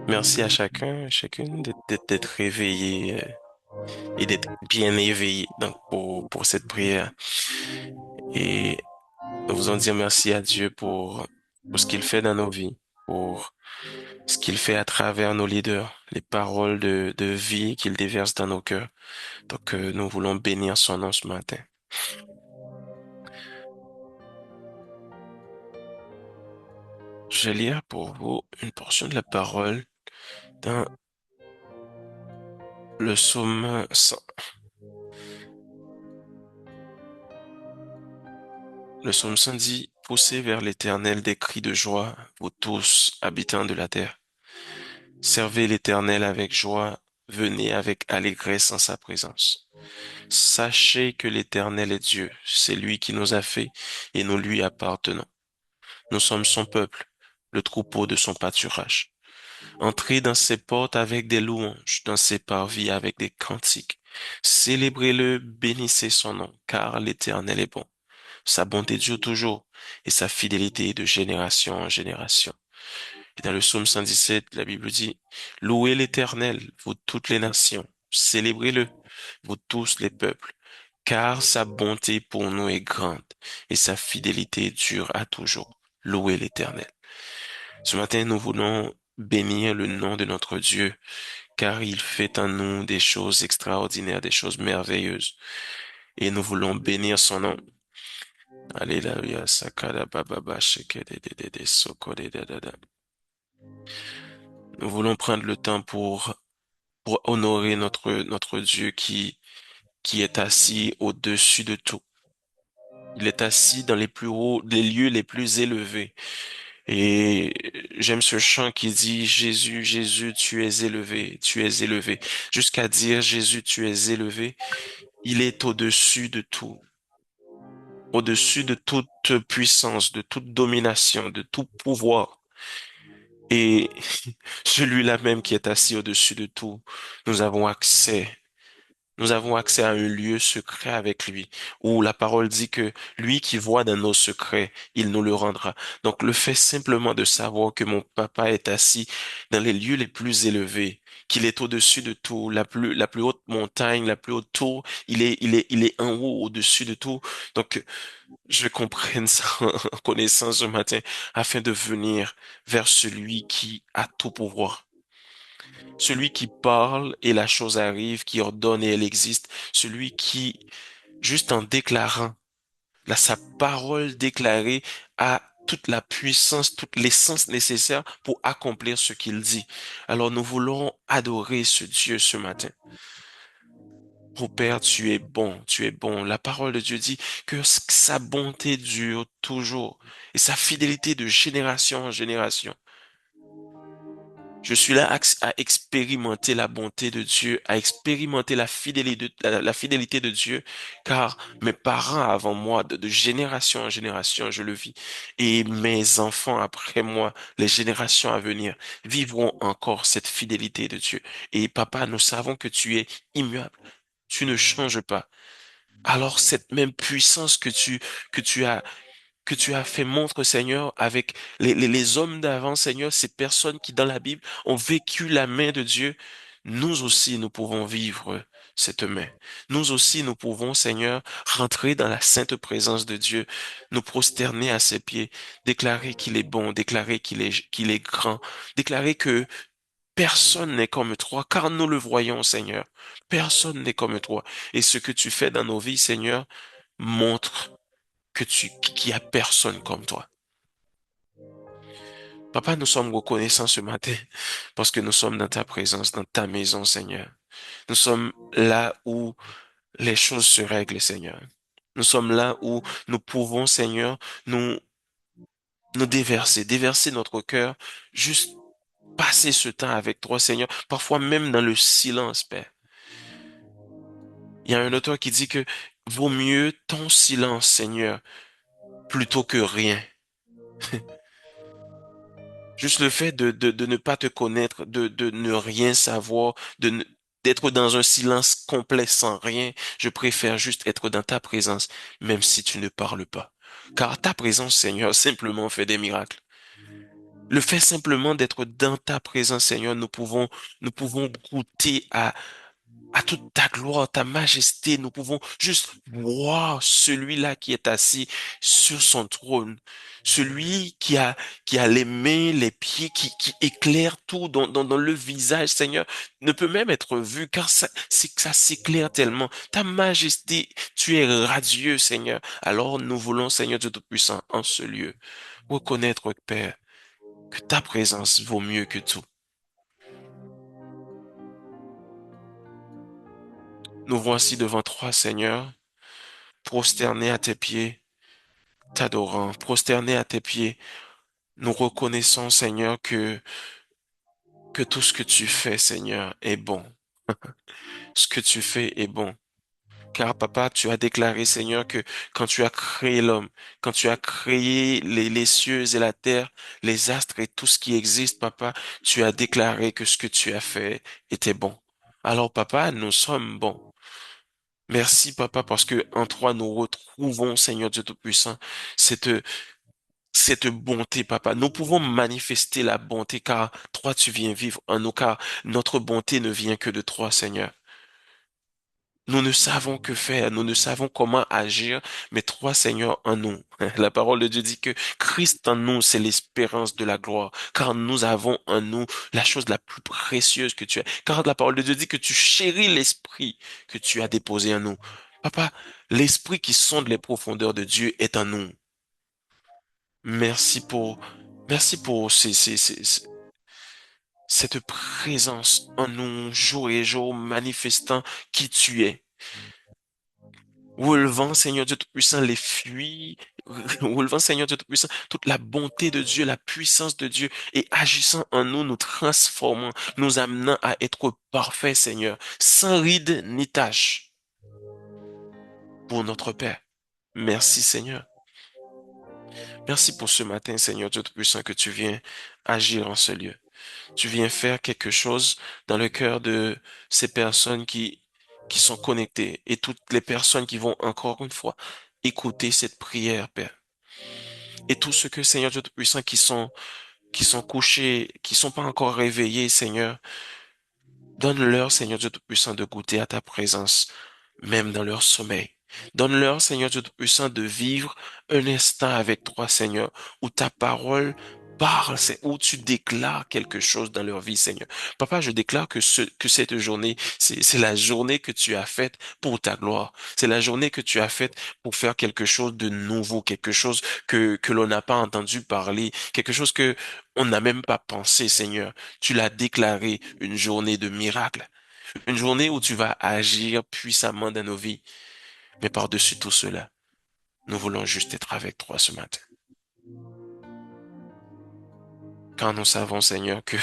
Merci à chacun, chacune d'être réveillé et d'être bien éveillé donc pour cette prière. Et nous voulons dire merci à Dieu pour ce qu'il fait dans nos vies, pour ce qu'il fait à travers nos leaders, les paroles de vie qu'il déverse dans nos cœurs. Donc, nous voulons bénir son nom ce matin. Je vais lire pour vous une portion de la parole dans le psaume 100. Le psaume 100 dit, poussez vers l'Éternel des cris de joie, vous tous, habitants de la terre. Servez l'Éternel avec joie, venez avec allégresse en sa présence. Sachez que l'Éternel est Dieu, c'est lui qui nous a fait et nous lui appartenons. Nous sommes son peuple, le troupeau de son pâturage. Entrez dans ses portes avec des louanges, dans ses parvis avec des cantiques. Célébrez-le, bénissez son nom, car l'Éternel est bon. Sa bonté dure toujours et sa fidélité de génération en génération. Et dans le psaume 117, la Bible dit, louez l'Éternel, vous toutes les nations, célébrez-le, vous tous les peuples, car sa bonté pour nous est grande et sa fidélité dure à toujours. Louez l'Éternel. Ce matin, nous voulons bénir le nom de notre Dieu, car il fait en nous des choses extraordinaires, des choses merveilleuses. Et nous voulons bénir son nom. Alléluia, sakada bababa, sheke soko Nous voulons prendre le temps pour honorer notre Dieu qui est assis au-dessus de tout. Il est assis dans les plus hauts, les lieux les plus élevés. Et j'aime ce chant qui dit, Jésus, Jésus, tu es élevé. Jusqu'à dire, Jésus, tu es élevé. Il est au-dessus de tout, au-dessus de toute puissance, de toute domination, de tout pouvoir. Et celui-là même qui est assis au-dessus de tout, nous avons accès. Nous avons accès à un lieu secret avec lui, où la parole dit que lui qui voit dans nos secrets, il nous le rendra. Donc le fait simplement de savoir que mon papa est assis dans les lieux les plus élevés, qu'il est au-dessus de tout, la plus haute montagne, la plus haute tour, il est en haut, au-dessus de tout. Donc je comprenne ça en connaissance ce matin, afin de venir vers celui qui a tout pouvoir. Celui qui parle et la chose arrive, qui ordonne et elle existe. Celui qui, juste en déclarant, là, sa parole déclarée a toute la puissance, toute l'essence nécessaire pour accomplir ce qu'il dit. Alors nous voulons adorer ce Dieu ce matin. Oh Père, tu es bon, tu es bon. La parole de Dieu dit que sa bonté dure toujours et sa fidélité de génération en génération. Je suis là à expérimenter la bonté de Dieu, à expérimenter la fidélité de Dieu, car mes parents avant moi, de génération en génération, je le vis, et mes enfants après moi, les générations à venir, vivront encore cette fidélité de Dieu. Et papa, nous savons que tu es immuable, tu ne changes pas. Alors cette même puissance que tu as fait montre, Seigneur, avec les hommes d'avant, Seigneur, ces personnes qui, dans la Bible, ont vécu la main de Dieu. Nous aussi, nous pouvons vivre cette main. Nous aussi, nous pouvons, Seigneur, rentrer dans la sainte présence de Dieu, nous prosterner à ses pieds, déclarer qu'il est bon, déclarer qu'il est grand, déclarer que personne n'est comme toi, car nous le voyons, Seigneur. Personne n'est comme toi. Et ce que tu fais dans nos vies, Seigneur, montre qu'il y a personne comme toi. Papa, nous sommes reconnaissants ce matin parce que nous sommes dans ta présence, dans ta maison, Seigneur. Nous sommes là où les choses se règlent, Seigneur. Nous sommes là où nous pouvons, Seigneur, nous, nous déverser notre cœur, juste passer ce temps avec toi, Seigneur, parfois même dans le silence, Père. Il y a un auteur qui dit que vaut mieux ton silence, Seigneur, plutôt que rien. Juste le fait de ne pas te connaître, de ne rien savoir, d'être dans un silence complet sans rien, je préfère juste être dans ta présence, même si tu ne parles pas. Car ta présence, Seigneur, simplement fait des miracles. Le fait simplement d'être dans ta présence, Seigneur, nous pouvons goûter à toute ta gloire, ta majesté. Nous pouvons juste voir celui-là qui est assis sur son trône, celui qui a les mains, les pieds, qui éclaire tout dans le visage, Seigneur, ne peut même être vu car ça s'éclaire tellement. Ta majesté, tu es radieux, Seigneur. Alors nous voulons, Seigneur Dieu Tout-Puissant, en ce lieu, reconnaître, Père, que ta présence vaut mieux que tout. Nous voici devant toi, Seigneur, prosternés à tes pieds, t'adorant, prosternés à tes pieds. Nous reconnaissons, Seigneur, que tout ce que tu fais, Seigneur, est bon. Ce que tu fais est bon. Car, Papa, tu as déclaré, Seigneur, que quand tu as créé l'homme, quand tu as créé les cieux et la terre, les astres et tout ce qui existe, Papa, tu as déclaré que ce que tu as fait était bon. Alors, Papa, nous sommes bons. Merci, Papa, parce que en toi, nous retrouvons, Seigneur Dieu Tout-Puissant, cette, cette bonté, Papa. Nous pouvons manifester la bonté car toi, tu viens vivre en nous, car notre bonté ne vient que de toi, Seigneur. Nous ne savons que faire, nous ne savons comment agir, mais toi, Seigneur, en nous. La parole de Dieu dit que Christ en nous, c'est l'espérance de la gloire, car nous avons en nous la chose la plus précieuse que tu as. Car la parole de Dieu dit que tu chéris l'esprit que tu as déposé en nous. Papa, l'esprit qui sonde les profondeurs de Dieu est en nous. Merci pour, merci pour cette présence en nous, jour et jour, manifestant qui tu es. Relevant, Seigneur Dieu Tout-Puissant, les fuites, relevant, Seigneur Dieu Tout-Puissant, toute la bonté de Dieu, la puissance de Dieu, et agissant en nous, nous transformant, nous amenant à être parfaits, Seigneur, sans ride ni tache, pour notre Père. Merci, Seigneur. Merci pour ce matin, Seigneur Dieu Tout-Puissant, que tu viens agir en ce lieu. Tu viens faire quelque chose dans le cœur de ces personnes qui sont connectées et toutes les personnes qui vont encore une fois écouter cette prière, Père. Et tous ceux que, Seigneur Dieu Tout-Puissant, qui sont couchés, qui sont pas encore réveillés, Seigneur, donne-leur, Seigneur Dieu Tout-Puissant, de goûter à ta présence, même dans leur sommeil. Donne-leur, Seigneur Dieu Tout-Puissant, de vivre un instant avec toi, Seigneur, où ta parole parle, c'est où tu déclares quelque chose dans leur vie, Seigneur. Papa, je déclare que cette journée, c'est la journée que tu as faite pour ta gloire. C'est la journée que tu as faite pour faire quelque chose de nouveau, quelque chose que l'on n'a pas entendu parler, quelque chose que on n'a même pas pensé, Seigneur. Tu l'as déclaré une journée de miracle. Une journée où tu vas agir puissamment dans nos vies. Mais par-dessus tout cela, nous voulons juste être avec toi ce matin. Car nous savons, Seigneur, que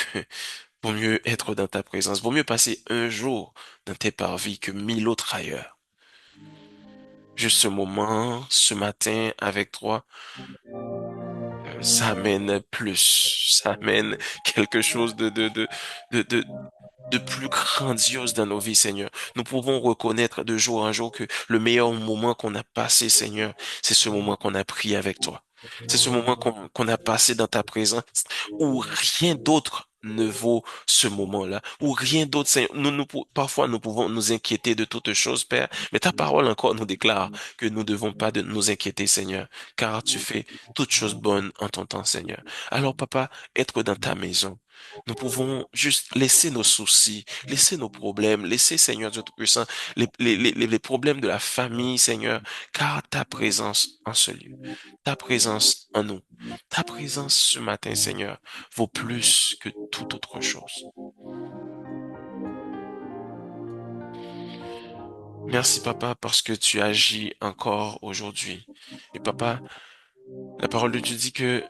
vaut mieux être dans ta présence, vaut mieux passer un jour dans tes parvis que 1000 autres ailleurs. Juste ce moment, ce matin, avec toi, ça amène plus, ça amène quelque chose de, de, de plus grandiose dans nos vies, Seigneur. Nous pouvons reconnaître de jour en jour que le meilleur moment qu'on a passé, Seigneur, c'est ce moment qu'on a pris avec toi. C'est ce moment qu'on a passé dans ta présence, où rien d'autre ne vaut ce moment-là, où rien d'autre, Seigneur. Parfois, nous pouvons nous inquiéter de toutes choses, Père, mais ta parole encore nous déclare que nous ne devons pas de nous inquiéter, Seigneur, car tu fais toutes choses bonnes en ton temps, Seigneur. Alors, Papa, être dans ta maison, nous pouvons juste laisser nos soucis, laisser nos problèmes, laisser, Seigneur Dieu Tout-Puissant, les problèmes de la famille, Seigneur, car ta présence en ce lieu, ta présence en nous, ta présence ce matin, Seigneur, vaut plus que toute autre chose. Merci, Papa, parce que tu agis encore aujourd'hui. Et Papa, la parole de Dieu dit que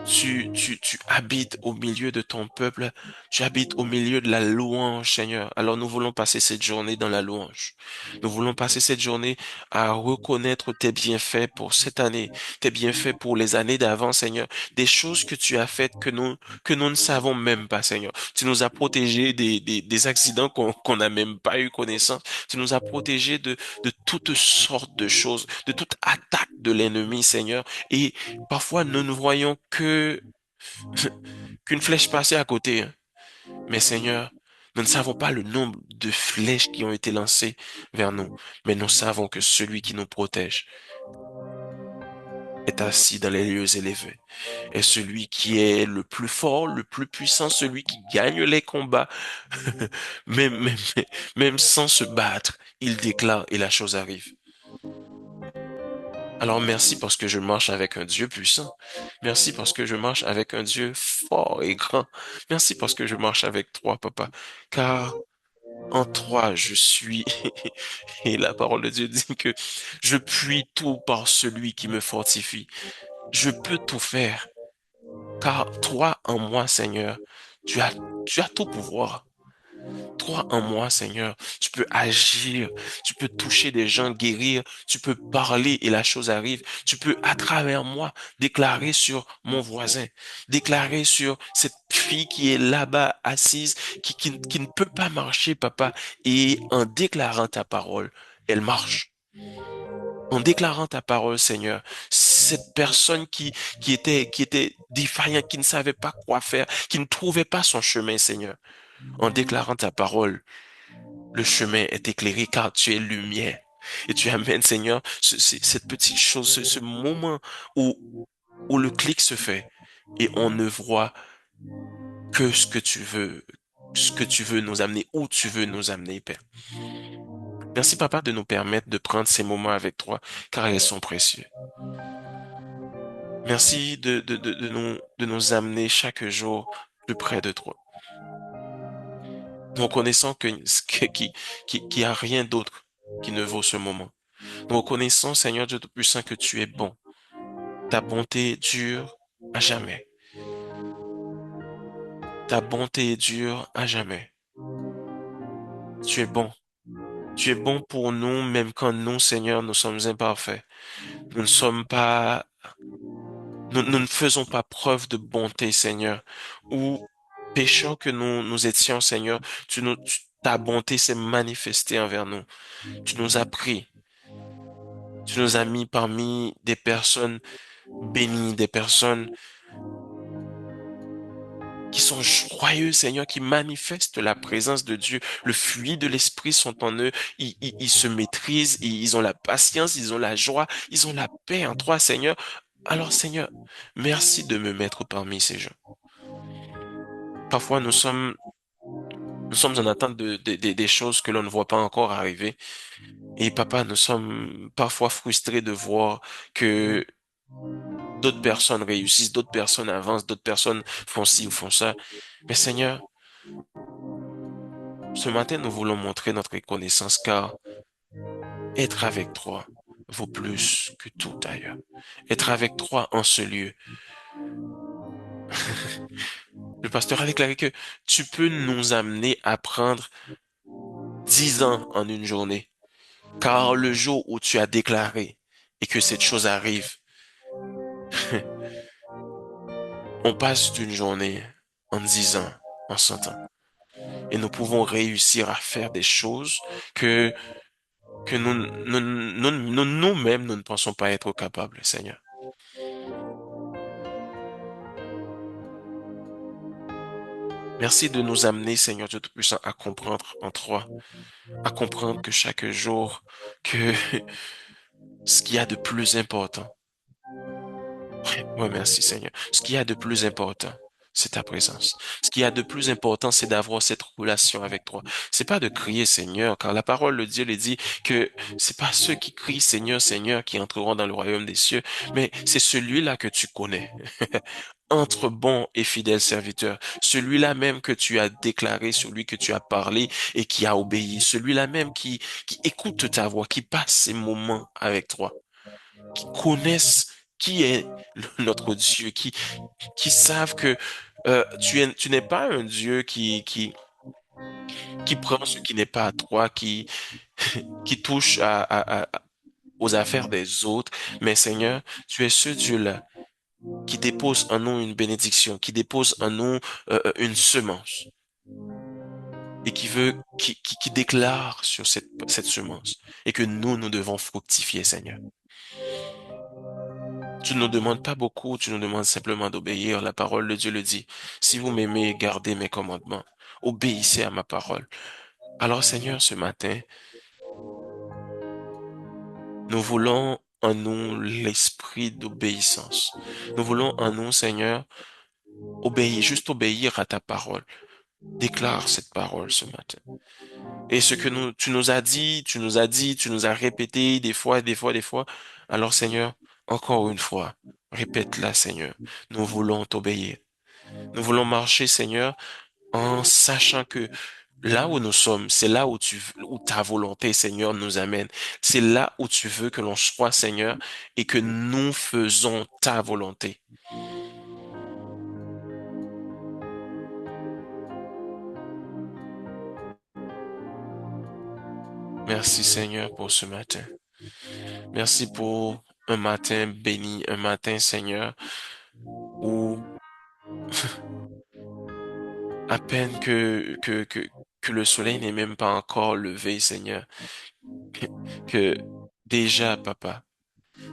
tu habites au milieu de ton peuple, tu habites au milieu de la louange, Seigneur. Alors nous voulons passer cette journée dans la louange. Nous voulons passer cette journée à reconnaître tes bienfaits pour cette année, tes bienfaits pour les années d'avant, Seigneur. Des choses que tu as faites que nous ne savons même pas, Seigneur. Tu nous as protégés des accidents qu'on n'a même pas eu connaissance. Tu nous as protégés de toutes sortes de choses, de toute attaque de l'ennemi, Seigneur. Et parfois, nous ne voyons que Qu'une flèche passait à côté, hein. Mais Seigneur, nous ne savons pas le nombre de flèches qui ont été lancées vers nous, mais nous savons que celui qui nous protège est assis dans les lieux élevés. Est celui qui est le plus fort, le plus puissant, celui qui gagne les combats, même, même, même sans se battre, il déclare et la chose arrive. Alors merci parce que je marche avec un Dieu puissant. Merci parce que je marche avec un Dieu fort et grand. Merci parce que je marche avec toi, papa. Car en toi, je suis, et la parole de Dieu dit que je puis tout par celui qui me fortifie. Je peux tout faire, car toi en moi, Seigneur, tu as tout pouvoir. Toi en moi, Seigneur, tu peux agir, tu peux toucher des gens, guérir, tu peux parler et la chose arrive. Tu peux, à travers moi, déclarer sur mon voisin, déclarer sur cette fille qui est là-bas assise, qui ne peut pas marcher, papa, et en déclarant ta parole, elle marche. En déclarant ta parole, Seigneur, cette personne qui était défaillante, qui ne savait pas quoi faire, qui ne trouvait pas son chemin, Seigneur, en déclarant ta parole, le chemin est éclairé car tu es lumière. Et tu amènes, Seigneur, cette petite chose, ce moment où, où le clic se fait et on ne voit que ce que tu veux nous amener, où tu veux nous amener, Père. Merci, Papa, de nous permettre de prendre ces moments avec toi, car ils sont précieux. Merci de nous amener chaque jour plus près de toi. Nous reconnaissons qu'il y a rien d'autre qui ne vaut ce moment. Nous reconnaissons, Seigneur Dieu Tout-Puissant, que tu es bon. Ta bonté dure à jamais. Ta bonté dure à jamais. Tu es bon. Tu es bon pour nous, même quand nous, Seigneur, nous sommes imparfaits. Nous ne sommes pas, nous ne faisons pas preuve de bonté, Seigneur. Ou pécheurs que nous étions, Seigneur, ta bonté s'est manifestée envers nous. Tu nous as pris. Tu nous as mis parmi des personnes bénies, des personnes qui sont joyeux, Seigneur, qui manifestent la présence de Dieu. Le fruit de l'Esprit sont en eux. Ils se maîtrisent, ils ont la patience, ils ont la joie, ils ont la paix en toi, Seigneur. Alors, Seigneur, merci de me mettre parmi ces gens. Parfois, nous sommes en attente des choses que l'on ne voit pas encore arriver. Et papa, nous sommes parfois frustrés de voir que d'autres personnes réussissent, d'autres personnes avancent, d'autres personnes font ci ou font ça. Mais Seigneur, ce matin, nous voulons montrer notre reconnaissance car être avec toi vaut plus que tout ailleurs. Être avec toi en ce lieu. Le pasteur a déclaré que tu peux nous amener à prendre 10 ans en une journée. Car le jour où tu as déclaré et que cette chose arrive, on passe d'une journée en 10 ans, en 100 ans. Et nous pouvons réussir à faire des choses que, que nous-mêmes, nous ne pensons pas être capables, Seigneur. Merci de nous amener, Seigneur Dieu Tout-Puissant, à comprendre en toi, à comprendre que chaque jour, que ce qu'il y a de plus important, ouais, merci Seigneur, ce qu'il y a de plus important, c'est ta présence. Ce qu'il y a de plus important, c'est d'avoir cette relation avec toi. C'est pas de crier Seigneur, car la parole de Dieu le dit que c'est pas ceux qui crient Seigneur, Seigneur qui entreront dans le royaume des cieux, mais c'est celui-là que tu connais. Entre bon et fidèle serviteur, celui-là même que tu as déclaré, celui que tu as parlé et qui a obéi, celui-là même qui écoute ta voix, qui passe ces moments avec toi, qui connaissent qui est notre Dieu, qui savent que tu n'es pas un Dieu qui prend ce qui n'est pas à toi, qui touche aux affaires des autres, mais Seigneur, tu es ce Dieu-là qui dépose en nous une bénédiction, qui dépose en nous une semence et qui déclare sur cette semence et que nous devons fructifier, Seigneur. Tu ne nous demandes pas beaucoup, tu nous demandes simplement d'obéir. La parole de Dieu le dit. Si vous m'aimez, gardez mes commandements. Obéissez à ma parole. Alors, Seigneur, ce matin, nous voulons en nous l'esprit d'obéissance. Nous voulons en nous, Seigneur, obéir, juste obéir à ta parole. Déclare cette parole ce matin. Et ce que tu nous as dit, tu nous as répété des fois, des fois, des fois. Alors, Seigneur, encore une fois, répète-la, Seigneur. Nous voulons t'obéir. Nous voulons marcher, Seigneur, en sachant que là où nous sommes, c'est là où où ta volonté, Seigneur, nous amène. C'est là où tu veux que l'on soit, Seigneur, et que nous faisons ta volonté. Merci, Seigneur, pour ce matin. Merci pour un matin béni, un matin, Seigneur, où à peine que le soleil n'est même pas encore levé, Seigneur, que déjà, Papa,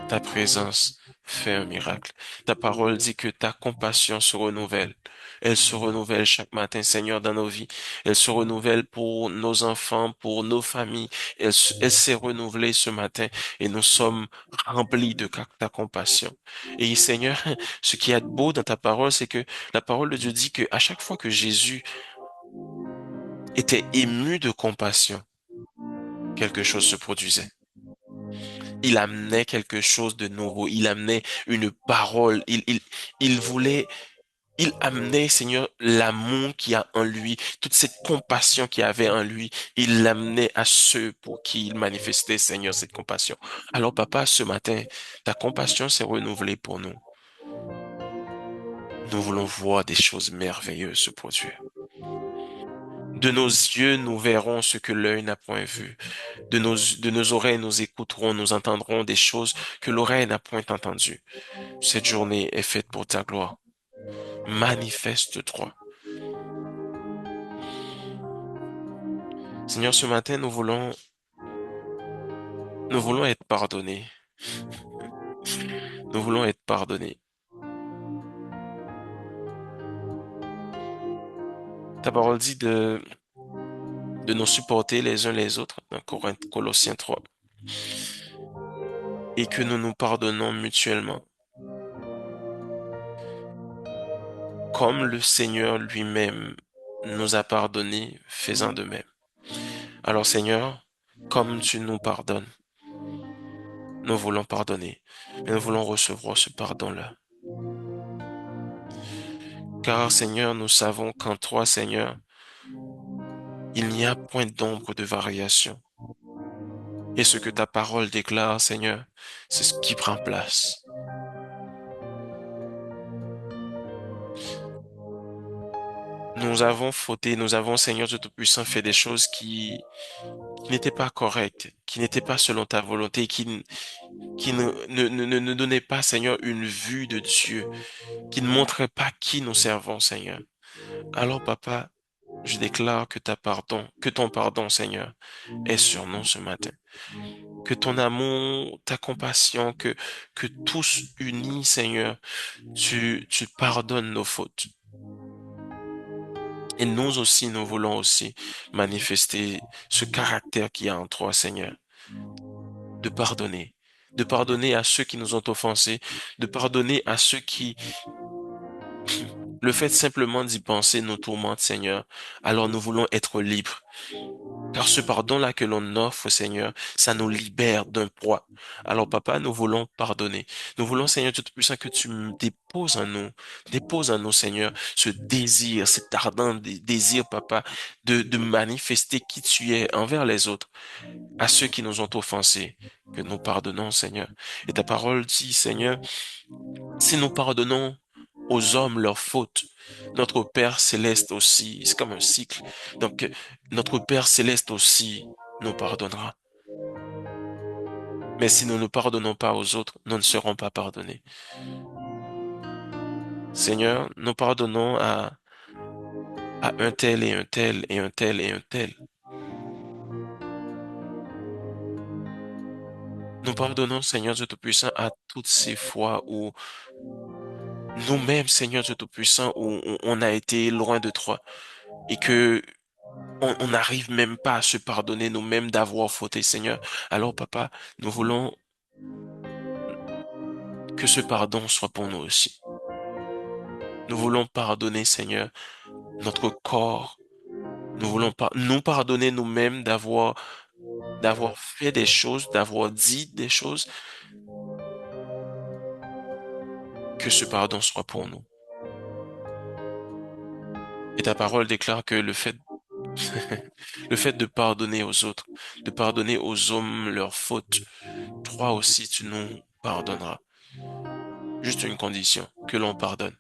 ta présence fait un miracle. Ta parole dit que ta compassion se renouvelle. Elle se renouvelle chaque matin, Seigneur, dans nos vies. Elle se renouvelle pour nos enfants, pour nos familles. Elle s'est renouvelée ce matin et nous sommes remplis de ta compassion. Et Seigneur, ce qui est beau dans ta parole, c'est que la parole de Dieu dit que à chaque fois que Jésus était ému de compassion, quelque chose se produisait. Il amenait quelque chose de nouveau. Il amenait une parole. Il voulait, il amenait, Seigneur, l'amour qu'il y a en lui, toute cette compassion qu'il y avait en lui. Il l'amenait à ceux pour qui il manifestait, Seigneur, cette compassion. Alors, Papa, ce matin, ta compassion s'est renouvelée pour nous. Nous voulons voir des choses merveilleuses se produire. De nos yeux, nous verrons ce que l'œil n'a point vu. De nos oreilles, nous écouterons, nous entendrons des choses que l'oreille n'a point entendues. Cette journée est faite pour ta gloire. Manifeste-toi. Seigneur, ce matin, nous voulons être pardonnés. Nous voulons être pardonnés. Ta parole dit de nous supporter les uns les autres, dans Colossiens 3, et que nous nous pardonnons mutuellement, comme le Seigneur lui-même nous a pardonné, faisant de même. Alors, Seigneur, comme tu nous pardonnes, nous voulons pardonner, mais nous voulons recevoir ce pardon-là. Car, Seigneur, nous savons qu'en toi, Seigneur, il n'y a point d'ombre de variation. Et ce que ta parole déclare, Seigneur, c'est ce qui prend place. Nous avons fauté, nous avons, Seigneur Dieu Tout-Puissant, fait des choses qui n'étaient pas correctes, qui n'étaient pas selon ta volonté, qui ne donnaient pas, Seigneur, une vue de Dieu, qui ne montraient pas qui nous servons, Seigneur. Alors, Papa, je déclare que ton pardon, Seigneur, est sur nous ce matin. Que ton amour, ta compassion, que tous unis, Seigneur, tu pardonnes nos fautes. Et nous aussi, nous voulons aussi manifester ce caractère qu'il y a en toi, Seigneur, de pardonner. De pardonner à ceux qui nous ont offensés, de pardonner à ceux qui, le fait simplement d'y penser nous tourmente, Seigneur. Alors nous voulons être libres. Car ce pardon-là que l'on offre, Seigneur, ça nous libère d'un poids. Alors, Papa, nous voulons pardonner. Nous voulons, Seigneur Dieu Tout-Puissant, que tu déposes en nous, Seigneur, ce désir, cet ardent désir, Papa, de manifester qui tu es envers les autres, à ceux qui nous ont offensés, que nous pardonnons, Seigneur. Et ta parole dit, Seigneur, si nous pardonnons aux hommes leurs fautes, notre Père céleste aussi, c'est comme un cycle. Donc, notre Père céleste aussi nous pardonnera. Mais si nous ne pardonnons pas aux autres, nous ne serons pas pardonnés. Seigneur, nous pardonnons à un tel et un tel et un tel et un tel. Nous pardonnons, Seigneur Dieu Tout-Puissant, à toutes ces fois où nous-mêmes, Seigneur Dieu Tout-Puissant, où on a été loin de toi et que on n'arrive même pas à se pardonner nous-mêmes d'avoir fauté, Seigneur. Alors, Papa, nous voulons que ce pardon soit pour nous aussi. Nous voulons pardonner, Seigneur, notre corps. Nous voulons pas nous pardonner nous-mêmes d'avoir fait des choses, d'avoir dit des choses, que ce pardon soit pour nous. Et ta parole déclare que le fait de pardonner aux autres, de pardonner aux hommes leurs fautes, toi aussi tu nous pardonneras. Juste une condition, que l'on pardonne.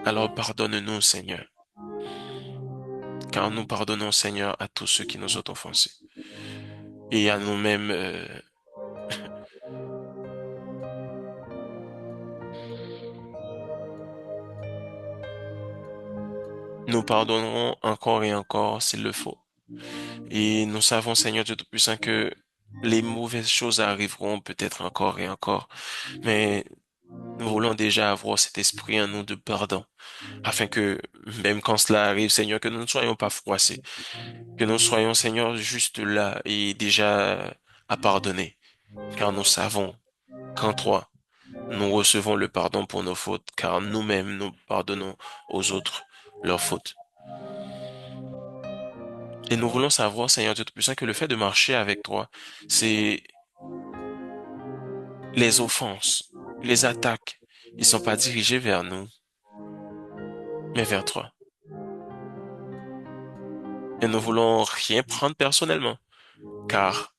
Alors pardonne-nous, Seigneur, car nous pardonnons, Seigneur, à tous ceux qui nous ont offensés et à nous-mêmes. Nous pardonnerons encore et encore s'il le faut. Et nous savons, Seigneur Dieu Tout-Puissant, que les mauvaises choses arriveront peut-être encore et encore, mais nous voulons déjà avoir cet esprit en nous de pardon, afin que même quand cela arrive, Seigneur, que nous ne soyons pas froissés, que nous soyons, Seigneur, juste là et déjà à pardonner, car nous savons qu'en toi, nous recevons le pardon pour nos fautes, car nous-mêmes nous pardonnons aux autres leurs fautes. Et nous voulons savoir, Seigneur Dieu Tout-Puissant, que le fait de marcher avec toi, c'est les offenses, les attaques. Ils sont pas dirigés vers nous, mais vers toi. Et nous voulons rien prendre personnellement, car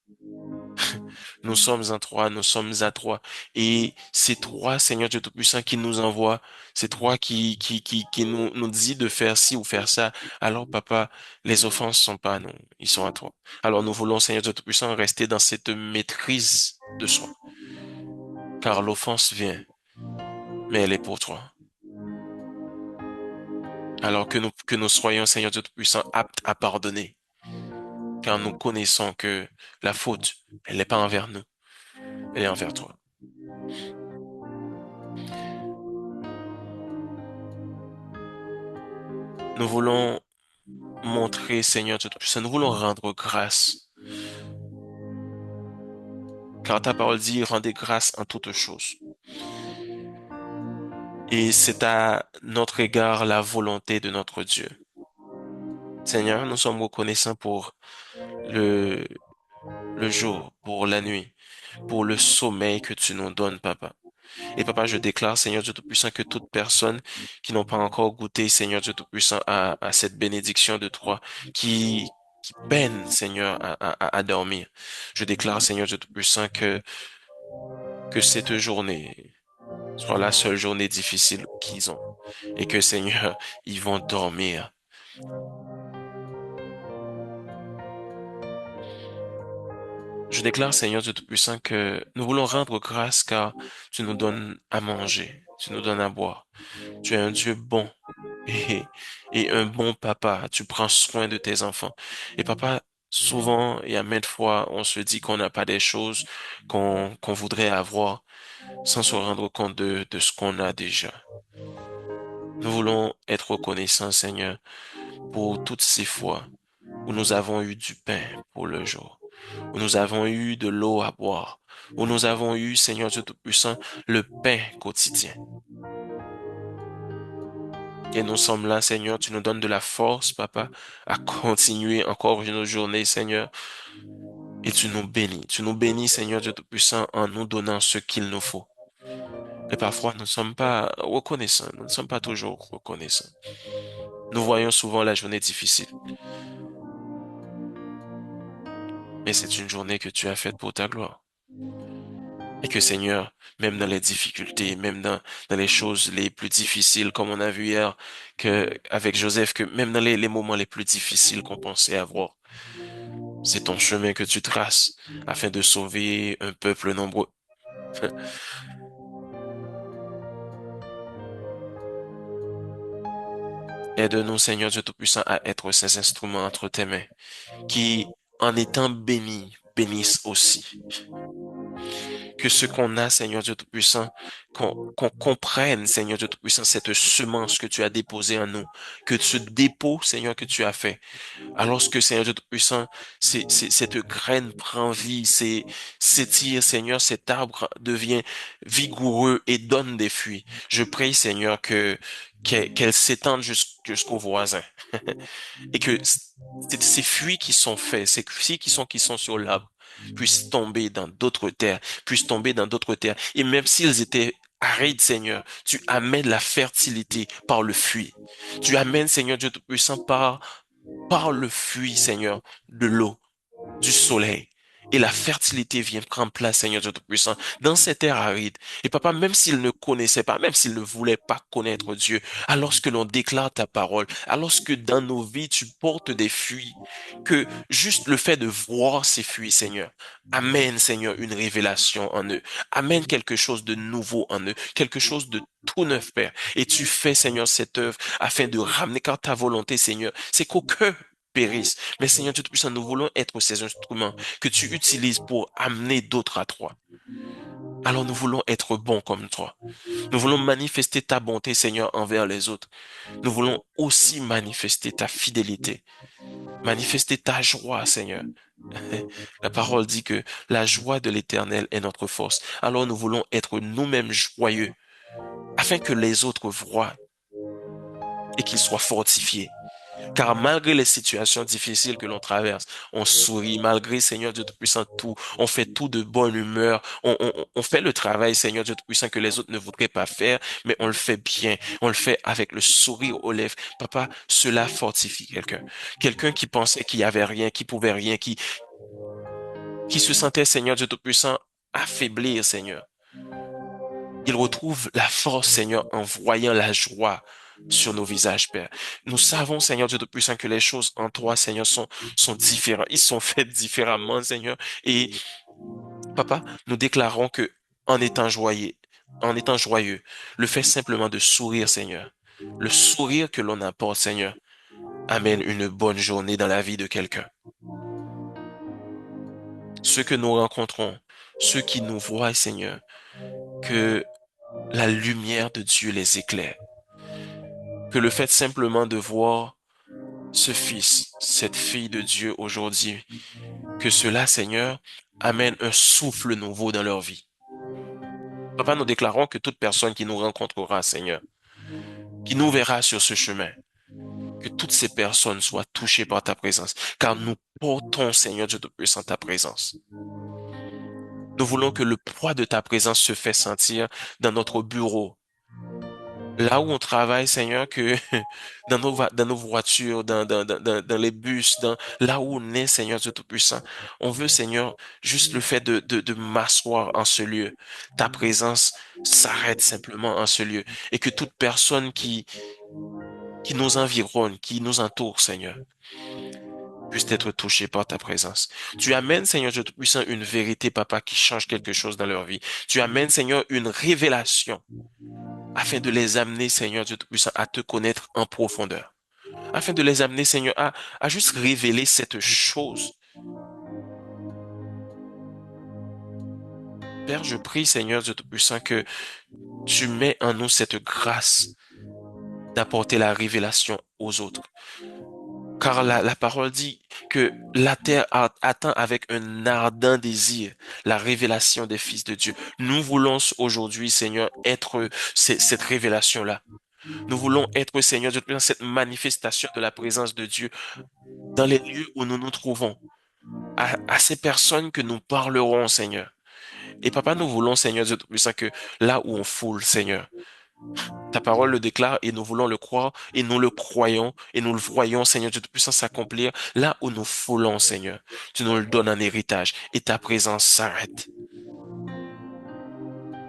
nous sommes en toi, nous sommes à toi. Et c'est toi, Seigneur Dieu Tout-Puissant, qui nous envoie. C'est toi qui nous dit de faire ci ou faire ça. Alors, Papa, les offenses sont pas à nous, ils sont à toi. Alors, nous voulons, Seigneur Dieu Tout-Puissant, rester dans cette maîtrise de soi, car l'offense vient, mais elle est pour toi. Alors que nous soyons, Seigneur Dieu Tout-Puissant, aptes à pardonner, car nous connaissons que la faute, elle n'est pas envers nous, elle est envers toi. Nous voulons montrer, Seigneur Dieu Tout-Puissant, nous voulons rendre grâce, car ta parole dit, rendez grâce en toutes choses. Et c'est à notre égard la volonté de notre Dieu. Seigneur, nous sommes reconnaissants pour le, le jour, pour la nuit, pour le sommeil que tu nous donnes, Papa. Et Papa, je déclare, Seigneur Dieu Tout-Puissant, que toute personne qui n'ont pas encore goûté, Seigneur Dieu Tout-Puissant, à cette bénédiction de toi, qui peine, Seigneur, à dormir. Je déclare, Seigneur Dieu Tout-Puissant, que cette journée soit la seule journée difficile qu'ils ont. Et que, Seigneur, ils vont dormir. Je déclare, Seigneur Dieu Tout-Puissant, que nous voulons rendre grâce car tu nous donnes à manger, tu nous donnes à boire. Tu es un Dieu bon et, et un bon papa. Tu prends soin de tes enfants. Et papa, souvent et à maintes fois, on se dit qu'on n'a pas des choses qu'on voudrait avoir sans se rendre compte de ce qu'on a déjà. Nous voulons être reconnaissants, Seigneur, pour toutes ces fois où nous avons eu du pain pour le jour, où nous avons eu de l'eau à boire, où nous avons eu, Seigneur Dieu Tout-Puissant, le pain quotidien. Et nous sommes là, Seigneur, tu nous donnes de la force, Papa, à continuer encore une journée, Seigneur, et tu nous bénis. Tu nous bénis, Seigneur Dieu Tout-Puissant, en nous donnant ce qu'il nous faut. Et parfois, nous ne sommes pas reconnaissants, nous ne sommes pas toujours reconnaissants. Nous voyons souvent la journée difficile, mais c'est une journée que tu as faite pour ta gloire. Et que, Seigneur, même dans les difficultés, même dans les choses les plus difficiles, comme on a vu hier, que, avec Joseph, que même dans les moments les plus difficiles qu'on pensait avoir, c'est ton chemin que tu traces afin de sauver un peuple nombreux. Aide-nous, Seigneur Dieu Tout-Puissant, à être ces instruments entre tes mains, qui, en étant bénis bénisse aussi. Que ce qu'on a, Seigneur Dieu Tout-Puissant, qu'on comprenne, Seigneur Dieu Tout-Puissant, cette semence que tu as déposée en nous, que ce dépôt, Seigneur, que tu as fait. Alors que, Seigneur Dieu Tout-Puissant, cette graine prend vie, s'étire, Seigneur, cet arbre devient vigoureux et donne des fruits. Je prie, Seigneur, qu'elle s'étende jusqu'aux voisins et que ces fruits qui sont faits, ces fruits qui sont sur l'arbre, puissent tomber dans d'autres terres, puissent tomber dans d'autres terres. Et même s'ils étaient arides, Seigneur, tu amènes la fertilité par le fruit. Tu amènes, Seigneur Dieu Tout-Puissant, par le fruit, Seigneur, de l'eau, du soleil. Et la fertilité vient prendre place, Seigneur Dieu Tout-Puissant, dans cette terre aride. Et papa, même s'il ne connaissait pas, même s'il ne voulait pas connaître Dieu, alors que l'on déclare ta parole, alors que dans nos vies tu portes des fruits, que juste le fait de voir ces fruits, Seigneur, amène, Seigneur, une révélation en eux, amène quelque chose de nouveau en eux, quelque chose de tout neuf, Père. Et tu fais, Seigneur, cette œuvre afin de ramener, car ta volonté, Seigneur, c'est qu'aucun périsse. Mais Seigneur Dieu Tout-Puissant, nous voulons être ces instruments que tu utilises pour amener d'autres à toi. Alors nous voulons être bons comme toi. Nous voulons manifester ta bonté, Seigneur, envers les autres. Nous voulons aussi manifester ta fidélité, manifester ta joie, Seigneur. La parole dit que la joie de l'Éternel est notre force. Alors nous voulons être nous-mêmes joyeux afin que les autres voient et qu'ils soient fortifiés. Car malgré les situations difficiles que l'on traverse, on sourit, malgré Seigneur Dieu Tout-Puissant, tout, on fait tout de bonne humeur, on fait le travail, Seigneur Dieu Tout-Puissant, que les autres ne voudraient pas faire, mais on le fait bien, on le fait avec le sourire aux lèvres. Papa, cela fortifie quelqu'un. Quelqu'un qui pensait qu'il y avait rien, qui pouvait rien, qui se sentait, Seigneur Dieu Tout-Puissant, affaiblir, Seigneur. Il retrouve la force, Seigneur, en voyant la joie sur nos visages, Père. Nous savons, Seigneur Dieu Tout-Puissant, que les choses en toi, Seigneur, sont différentes. Ils sont faits différemment, Seigneur. Et, Papa, nous déclarons que, en étant joyeux, le fait simplement de sourire, Seigneur, le sourire que l'on apporte, Seigneur, amène une bonne journée dans la vie de quelqu'un. Ceux que nous rencontrons, ceux qui nous voient, Seigneur, que la lumière de Dieu les éclaire. Que le fait simplement de voir ce fils, cette fille de Dieu aujourd'hui, que cela, Seigneur, amène un souffle nouveau dans leur vie. Papa, nous déclarons que toute personne qui nous rencontrera, Seigneur, qui nous verra sur ce chemin, que toutes ces personnes soient touchées par ta présence, car nous portons, Seigneur Dieu Tout-Puissant, ta présence. Nous voulons que le poids de ta présence se fait sentir dans notre bureau, là où on travaille, Seigneur, que dans nos voitures, dans les bus, là où on est, Seigneur Dieu Tout-Puissant. On veut, Seigneur, juste le fait de m'asseoir en ce lieu. Ta présence s'arrête simplement en ce lieu. Et que toute personne qui nous environne, qui nous entoure, Seigneur, puisse être touchée par ta présence. Tu amènes, Seigneur Dieu Tout-Puissant, une vérité, Papa, qui change quelque chose dans leur vie. Tu amènes, Seigneur, une révélation afin de les amener, Seigneur Dieu Tout-Puissant, à te connaître en profondeur. Afin de les amener, Seigneur, à juste révéler cette chose. Père, je prie, Seigneur Dieu Tout-Puissant, que tu mets en nous cette grâce d'apporter la révélation aux autres. Car la parole dit que la terre attend avec un ardent désir la révélation des fils de Dieu. Nous voulons aujourd'hui, Seigneur, être cette révélation-là. Nous voulons être, Seigneur Dieu, dans cette manifestation de la présence de Dieu dans les lieux où nous nous trouvons, à ces personnes que nous parlerons, Seigneur. Et Papa, nous voulons, Seigneur Dieu Tout-Puissant, que là où on foule, Seigneur, ta parole le déclare et nous voulons le croire et nous le croyons et nous le voyons, Seigneur Dieu Tout-Puissant, s'accomplir là où nous foulons, Seigneur. Tu nous le donnes en héritage et ta présence s'arrête.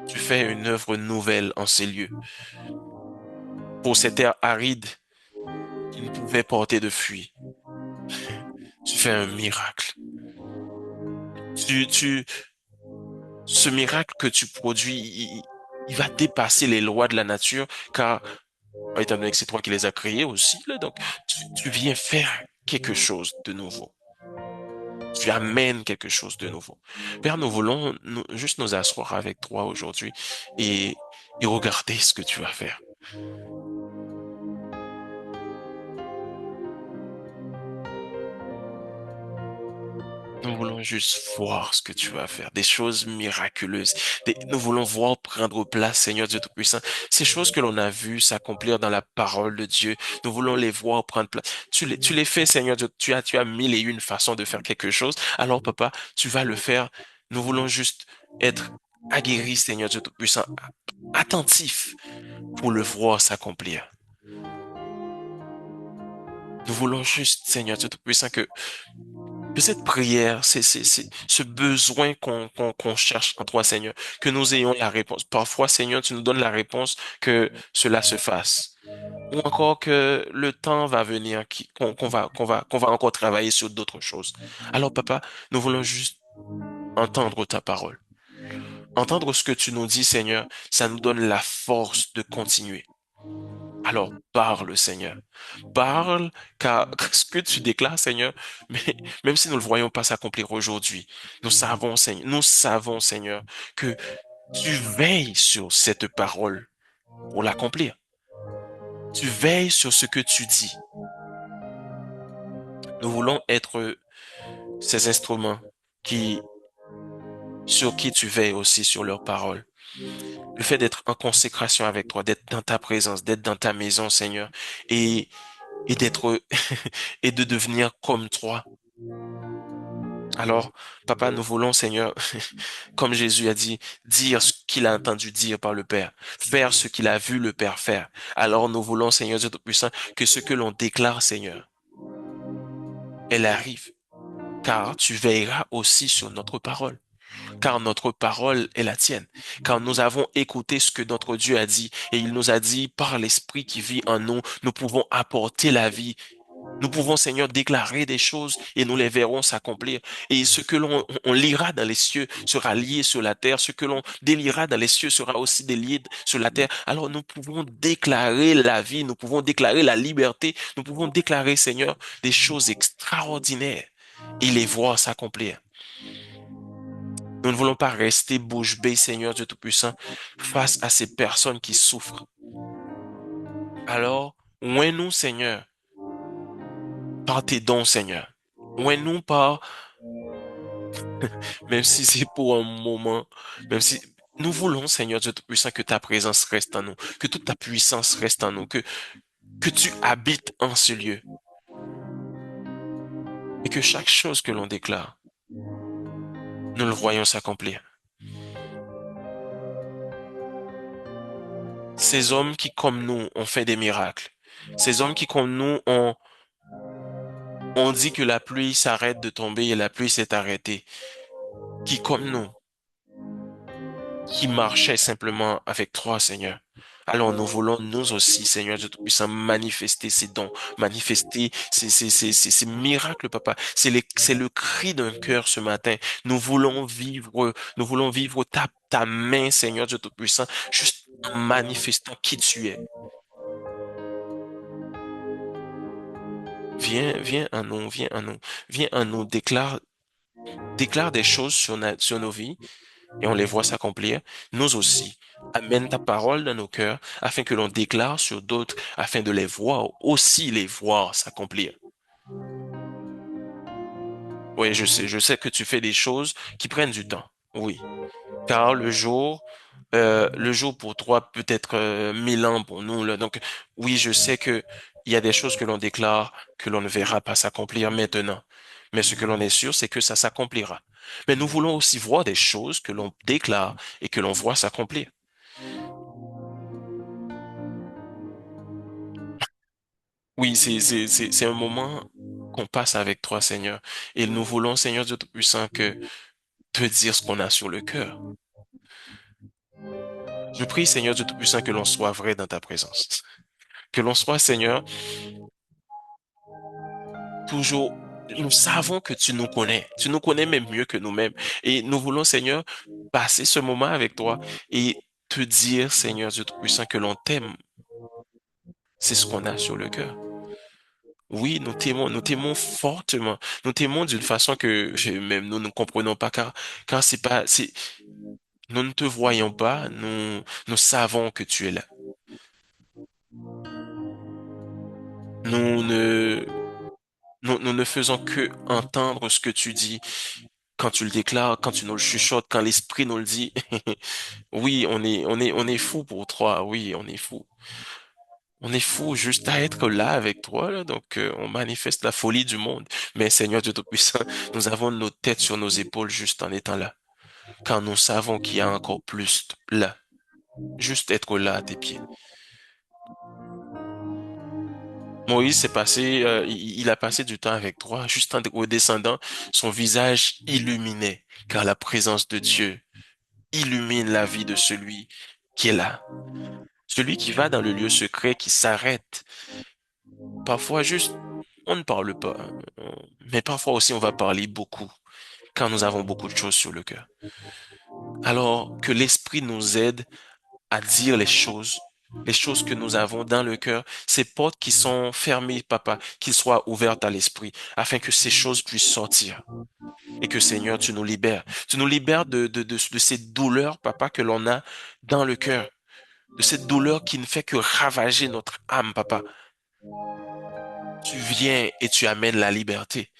Tu fais une œuvre nouvelle en ces lieux. Pour ces terres arides qui ne pouvaient porter de fruits, tu fais un miracle. Tu, ce miracle que tu produis, il va dépasser les lois de la nature, car étant donné que c'est toi qui les as créés aussi, là, donc tu viens faire quelque chose de nouveau. Tu amènes quelque chose de nouveau. Père, nous voulons juste nous asseoir avec toi aujourd'hui et, et regarder ce que tu vas faire. Nous voulons juste voir ce que tu vas faire, des choses miraculeuses. Nous voulons voir prendre place, Seigneur Dieu Tout-Puissant. Ces choses que l'on a vues s'accomplir dans la parole de Dieu, nous voulons les voir prendre place. Tu les fais, Seigneur Dieu. Tu as mille et une façons de faire quelque chose. Alors, Papa, tu vas le faire. Nous voulons juste être aguerris, Seigneur Dieu Tout-Puissant, attentifs pour le voir s'accomplir. Nous voulons juste, Seigneur Dieu Tout-Puissant, que cette prière, c'est ce besoin qu'on cherche en toi, Seigneur, que nous ayons la réponse. Parfois, Seigneur, tu nous donnes la réponse que cela se fasse. Ou encore que le temps va venir, qu'on va encore travailler sur d'autres choses. Alors, Papa, nous voulons juste entendre ta parole. Entendre ce que tu nous dis, Seigneur, ça nous donne la force de continuer. Alors, parle, Seigneur. Parle, car ce que tu déclares, Seigneur, mais même si nous ne le voyons pas s'accomplir aujourd'hui, nous savons, Seigneur, que tu veilles sur cette parole pour l'accomplir. Tu veilles sur ce que tu dis. Nous voulons être ces instruments qui, sur qui tu veilles aussi sur leurs paroles. Le fait d'être en consécration avec toi, d'être dans ta présence, d'être dans ta maison, Seigneur, et, et d'être, et de devenir comme toi. Alors, Papa, nous voulons, Seigneur, comme Jésus a dit, dire ce qu'il a entendu dire par le Père, faire ce qu'il a vu le Père faire. Alors, nous voulons, Seigneur Dieu Tout-Puissant, que ce que l'on déclare, Seigneur, elle arrive, car tu veilleras aussi sur notre parole, car notre parole est la tienne, car nous avons écouté ce que notre Dieu a dit, et il nous a dit, par l'Esprit qui vit en nous, nous pouvons apporter la vie. Nous pouvons, Seigneur, déclarer des choses et nous les verrons s'accomplir. Et ce que on lira dans les cieux sera lié sur la terre. Ce que l'on délira dans les cieux sera aussi délié sur la terre. Alors nous pouvons déclarer la vie, nous pouvons déclarer la liberté, nous pouvons déclarer, Seigneur, des choses extraordinaires et les voir s'accomplir. Nous ne voulons pas rester bouche bée, Seigneur Dieu Tout-Puissant, face à ces personnes qui souffrent. Alors, oins-nous, Seigneur, par tes dons, Seigneur. Oins-nous par même si c'est pour un moment, même si nous voulons, Seigneur Dieu Tout-Puissant, que ta présence reste en nous, que toute ta puissance reste en nous, que tu habites en ce lieu et que chaque chose que l'on déclare, nous le voyons s'accomplir. Ces hommes qui, comme nous, ont fait des miracles, ces hommes qui, comme nous, ont dit que la pluie s'arrête de tomber et la pluie s'est arrêtée, qui, comme nous, qui marchait simplement avec toi, Seigneur. Alors nous voulons nous aussi, Seigneur Dieu Tout-Puissant, manifester ces dons, manifester ces miracles, Papa. C'est le cri d'un cœur ce matin. Nous voulons vivre ta main, Seigneur Dieu Tout-Puissant, juste en manifestant qui tu es. Viens en nous, viens en nous, viens en nous, déclare des choses sur nos vies et on les voit s'accomplir, nous aussi. Amène ta parole dans nos cœurs afin que l'on déclare sur d'autres, afin de les voir, aussi les voir s'accomplir. Oui, je sais que tu fais des choses qui prennent du temps. Oui, car le jour pour toi peut être 1000 ans pour nous, là. Donc, oui, je sais que il y a des choses que l'on déclare que l'on ne verra pas s'accomplir maintenant. Mais ce que l'on est sûr, c'est que ça s'accomplira. Mais nous voulons aussi voir des choses que l'on déclare et que l'on voit s'accomplir. Oui, c'est un moment qu'on passe avec toi, Seigneur. Et nous voulons, Seigneur Dieu Tout-Puissant, que te dire ce qu'on a sur le cœur. Je prie, Seigneur Dieu Tout-Puissant, que l'on soit vrai dans ta présence. Que l'on soit, Seigneur, toujours, nous savons que tu nous connais. Tu nous connais même mieux que nous-mêmes. Et nous voulons, Seigneur, passer ce moment avec toi et te dire, Seigneur Dieu Tout-Puissant, que l'on t'aime. C'est ce qu'on a sur le cœur. Oui, nous t'aimons fortement. Nous t'aimons d'une façon que même nous ne comprenons pas, car c'est pas, c'est, nous ne te voyons pas, nous savons que tu es là. Nous ne, nous ne faisons que entendre ce que tu dis quand tu le déclares, quand tu nous le chuchotes, quand l'Esprit nous le dit. Oui, on est fou pour toi. Oui, on est fou. On est fou juste à être là avec toi, là. Donc, on manifeste la folie du monde. Mais Seigneur Dieu Tout-Puissant, nous avons nos têtes sur nos épaules juste en étant là. Quand nous savons qu'il y a encore plus là. Juste être là à tes pieds. Moïse s'est passé, il a passé du temps avec toi, juste en redescendant, son visage illuminait, car la présence de Dieu illumine la vie de celui qui est là. Celui qui va dans le lieu secret, qui s'arrête. Parfois juste, on ne parle pas, mais parfois aussi on va parler beaucoup, quand nous avons beaucoup de choses sur le cœur. Alors que l'Esprit nous aide à dire les choses que nous avons dans le cœur, ces portes qui sont fermées, papa, qu'ils soient ouvertes à l'Esprit, afin que ces choses puissent sortir. Et que Seigneur, tu nous libères. Tu nous libères de ces douleurs, papa, que l'on a dans le cœur. De cette douleur qui ne fait que ravager notre âme, papa. Tu viens et tu amènes la liberté.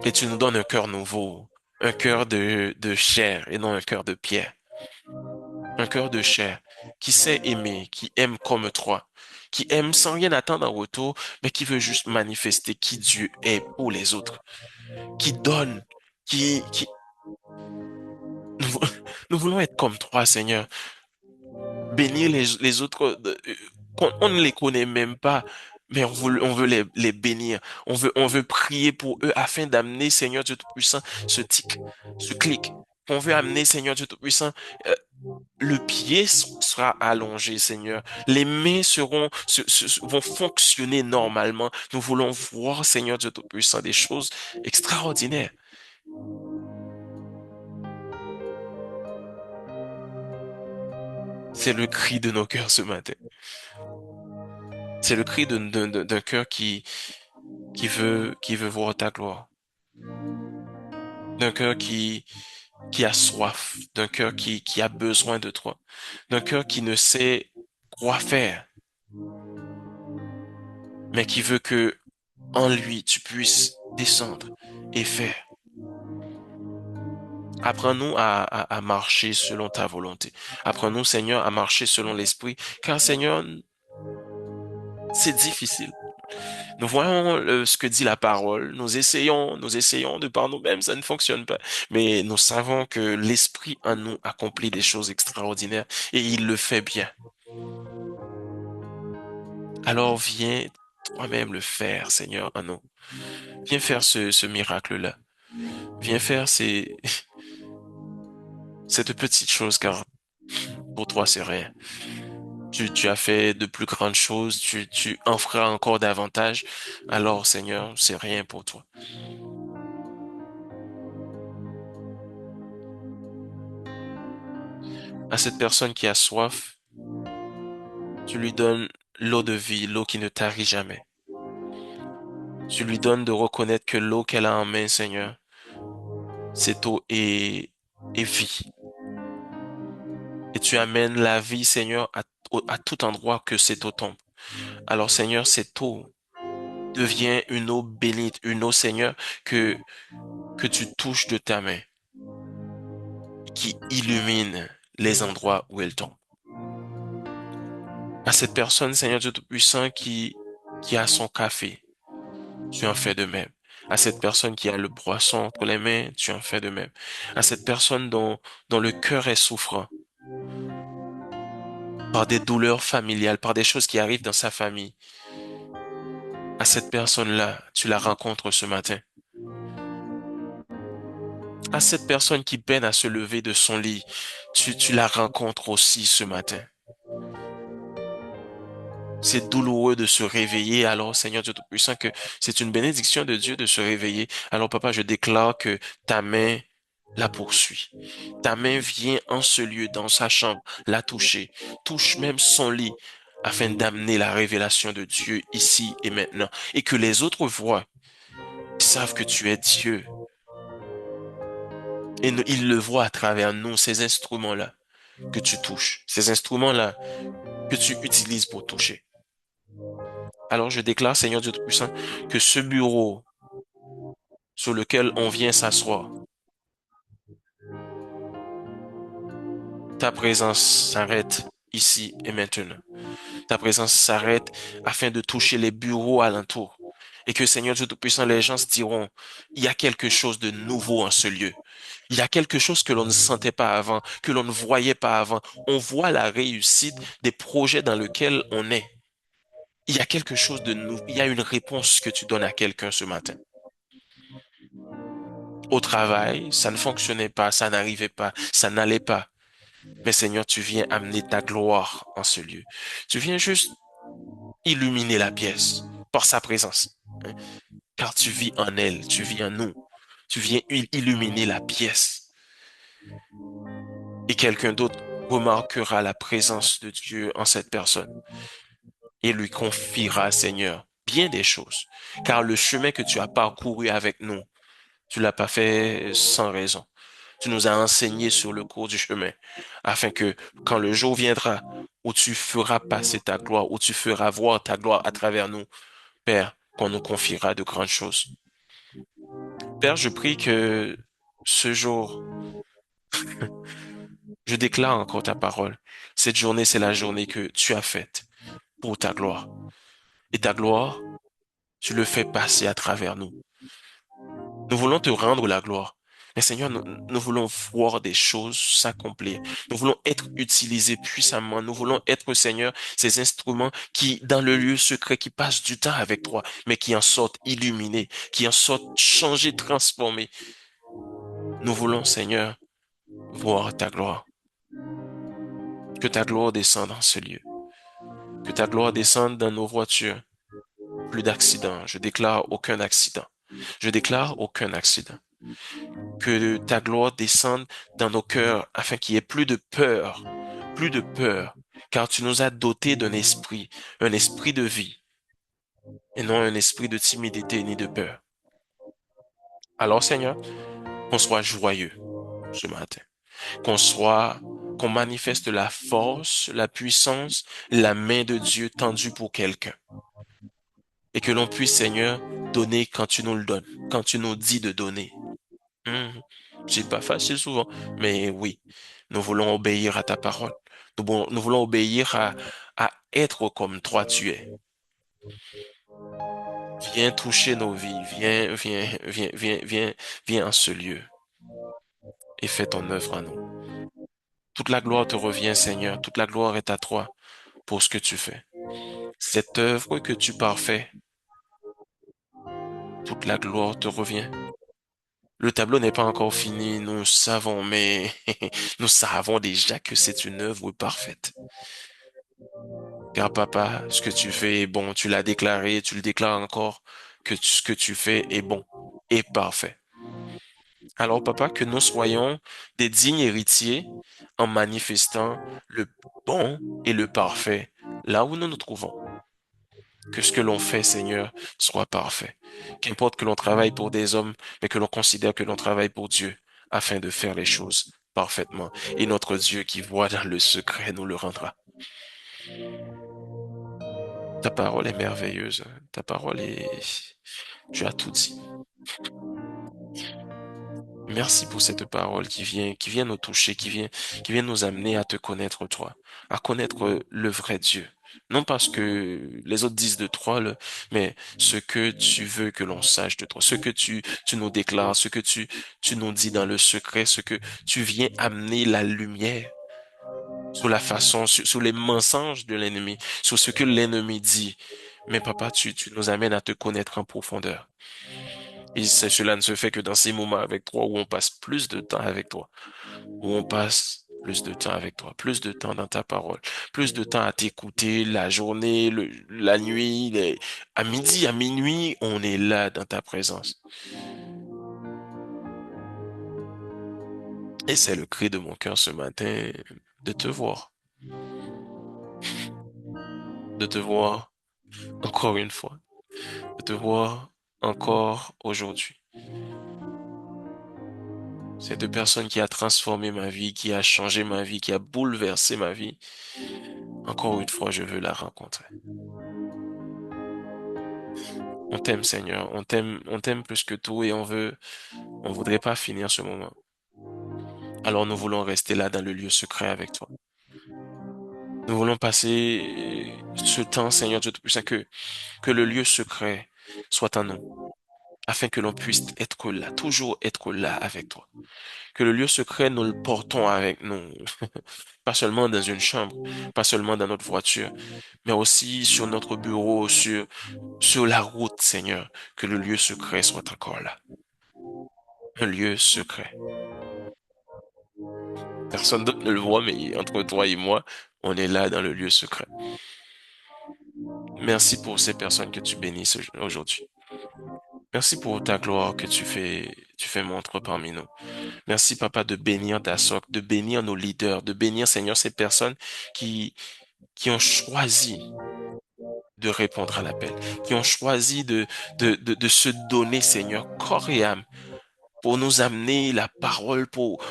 Et tu nous donnes un cœur nouveau. Un cœur de chair et non un cœur de pierre. Un cœur de chair qui sait aimer, qui aime comme toi, qui aime sans rien attendre en retour, mais qui veut juste manifester qui Dieu est pour les autres, qui donne, qui... Nous, nous voulons être comme toi, Seigneur. Bénir les autres, on ne les connaît même pas, mais on veut les bénir. On veut prier pour eux afin d'amener, Seigneur Dieu Tout-Puissant, ce tic, ce clic. On veut amener, Seigneur Dieu Tout-Puissant, le pied sera allongé, Seigneur. Les mains vont fonctionner normalement. Nous voulons voir, Seigneur Dieu Tout-Puissant, des choses extraordinaires. C'est le cri de nos cœurs ce matin. C'est le cri d'un cœur qui veut voir ta gloire. D'un cœur qui a soif. D'un cœur qui a besoin de toi. D'un cœur qui ne sait quoi faire, mais qui veut que en lui tu puisses descendre et faire. Apprends-nous à marcher selon ta volonté. Apprends-nous, Seigneur, à marcher selon l'Esprit, car Seigneur, c'est difficile. Nous voyons ce que dit la parole, nous essayons de par nous-mêmes, ça ne fonctionne pas. Mais nous savons que l'Esprit en nous accomplit des choses extraordinaires et il le fait bien. Alors viens toi-même le faire, Seigneur, en nous. Viens faire ce miracle-là. Viens faire cette petite chose, car pour toi, c'est rien. Tu as fait de plus grandes choses, tu en feras encore davantage. Alors, Seigneur, c'est rien pour toi. À cette personne qui a soif, tu lui donnes l'eau de vie, l'eau qui ne tarit jamais. Tu lui donnes de reconnaître que l'eau qu'elle a en main, Seigneur, cette eau est vie. Et tu amènes la vie, Seigneur, à tout endroit que cette eau tombe. Alors, Seigneur, cette eau devient une eau bénite, une eau, Seigneur, que tu touches de ta main, qui illumine les endroits où elle tombe. À cette personne, Seigneur Dieu Tout-Puissant, qui a son café, tu en fais de même. À cette personne qui a le poisson entre les mains, tu en fais de même. À cette personne dont le cœur est souffrant, par des douleurs familiales, par des choses qui arrivent dans sa famille, à cette personne-là, tu la rencontres ce matin. À cette personne qui peine à se lever de son lit, tu la rencontres aussi ce matin. C'est douloureux de se réveiller. Alors, Seigneur Dieu Tout-Puissant, que c'est une bénédiction de Dieu de se réveiller. Alors, Papa, je déclare que ta main la poursuit. Ta main vient en ce lieu, dans sa chambre, la toucher. Touche même son lit. afin d'amener la révélation de Dieu ici et maintenant, et que les autres voient, savent que tu es Dieu, et ils le voient à travers nous, ces instruments-là que tu touches, ces instruments-là que tu utilises pour toucher. Alors je déclare, Seigneur Dieu Tout-Puissant, que ce bureau sur lequel on vient s'asseoir, ta présence s'arrête ici et maintenant. Ta présence s'arrête afin de toucher les bureaux alentours. Et que Seigneur Dieu Tout-Puissant, les gens se diront, il y a quelque chose de nouveau en ce lieu. Il y a quelque chose que l'on ne sentait pas avant, que l'on ne voyait pas avant. On voit la réussite des projets dans lesquels on est. Il y a quelque chose de nouveau. Il y a une réponse que tu donnes à quelqu'un ce matin. Au travail, ça ne fonctionnait pas, ça n'arrivait pas, ça n'allait pas. Mais Seigneur, tu viens amener ta gloire en ce lieu. Tu viens juste illuminer la pièce par sa présence. Hein. Car tu vis en elle, tu vis en nous. Tu viens illuminer la pièce. Et quelqu'un d'autre remarquera la présence de Dieu en cette personne et lui confiera, Seigneur, bien des choses. Car le chemin que tu as parcouru avec nous, tu l'as pas fait sans raison. Tu nous as enseigné sur le cours du chemin, afin que quand le jour viendra où tu feras passer ta gloire, où tu feras voir ta gloire à travers nous, Père, qu'on nous confiera de grandes choses. Père, je prie que ce jour, je déclare encore ta parole. Cette journée, c'est la journée que tu as faite pour ta gloire. Et ta gloire, tu le fais passer à travers nous. Nous voulons te rendre la gloire. Mais Seigneur, nous voulons voir des choses s'accomplir. Nous voulons être utilisés puissamment. Nous voulons être, Seigneur, ces instruments qui, dans le lieu secret, qui passent du temps avec toi, mais qui en sortent illuminés, qui en sortent changés, transformés. Nous voulons, Seigneur, voir ta gloire. Que ta gloire descende dans ce lieu. Que ta gloire descende dans nos voitures. Plus d'accidents. Je déclare aucun accident. Je déclare aucun accident. Que ta gloire descende dans nos cœurs afin qu'il y ait plus de peur, car tu nous as dotés d'un esprit, un esprit de vie, et non un esprit de timidité ni de peur. Alors Seigneur, qu'on soit joyeux ce matin, qu'on manifeste la force, la puissance, la main de Dieu tendue pour quelqu'un, et que l'on puisse, Seigneur, donner quand tu nous le donnes, quand tu nous dis de donner. Mhm. C'est pas facile souvent, mais oui, nous voulons obéir à ta parole. Nous voulons obéir à être comme toi tu es. Viens toucher nos vies, viens en ce lieu et fais ton œuvre en nous. Toute la gloire te revient, Seigneur. Toute la gloire est à toi pour ce que tu fais. Cette œuvre que tu parfais, toute la gloire te revient. Le tableau n'est pas encore fini, nous savons, mais nous savons déjà que c'est une œuvre parfaite. Car papa, ce que tu fais est bon, tu l'as déclaré, tu le déclares encore, que ce que tu fais est bon et parfait. Alors papa, que nous soyons des dignes héritiers en manifestant le bon et le parfait là où nous nous trouvons. Que ce que l'on fait, Seigneur, soit parfait. Qu'importe que l'on travaille pour des hommes, mais que l'on considère que l'on travaille pour Dieu afin de faire les choses parfaitement. Et notre Dieu qui voit dans le secret nous le rendra. Ta parole est merveilleuse. Ta parole est... Tu as tout dit. Merci pour cette parole qui vient nous toucher, qui vient nous amener à te connaître toi, à connaître le vrai Dieu. Non parce que les autres disent de toi, mais ce que tu veux que l'on sache de toi, ce que tu nous déclares, ce que tu nous dis dans le secret, ce que tu viens amener la lumière sur la façon, sur les mensonges de l'ennemi, sur ce que l'ennemi dit. Mais papa, tu nous amènes à te connaître en profondeur. Et cela ne se fait que dans ces moments avec toi où on passe plus de temps avec toi, où on passe plus de temps avec toi, plus de temps dans ta parole, plus de temps à t'écouter la journée, la nuit, à midi, à minuit, on est là dans ta présence. Et c'est le cri de mon cœur ce matin de te voir. de te voir encore une fois, de te voir encore aujourd'hui. Cette personne qui a transformé ma vie, qui a changé ma vie, qui a bouleversé ma vie, encore une fois, je veux la rencontrer. On t'aime, Seigneur. On t'aime plus que tout et on voudrait pas finir ce moment. Alors nous voulons rester là dans le lieu secret avec toi. Nous voulons passer ce temps, Seigneur Dieu Tout-Puissant, que le lieu secret soit en nous, afin que l'on puisse être là, toujours être là avec toi. Que le lieu secret, nous le portons avec nous, pas seulement dans une chambre, pas seulement dans notre voiture, mais aussi sur notre bureau, sur la route, Seigneur, que le lieu secret soit encore là. Un lieu secret. Personne d'autre ne le voit, mais entre toi et moi, on est là dans le lieu secret. Merci pour ces personnes que tu bénis aujourd'hui. Merci pour ta gloire que tu fais montre parmi nous. Merci, Papa, de bénir ta socle, de bénir nos leaders, de bénir, Seigneur, ces personnes qui, qui ont choisi de répondre à l'appel, qui ont choisi de se donner, Seigneur, corps et âme pour nous amener la parole, pour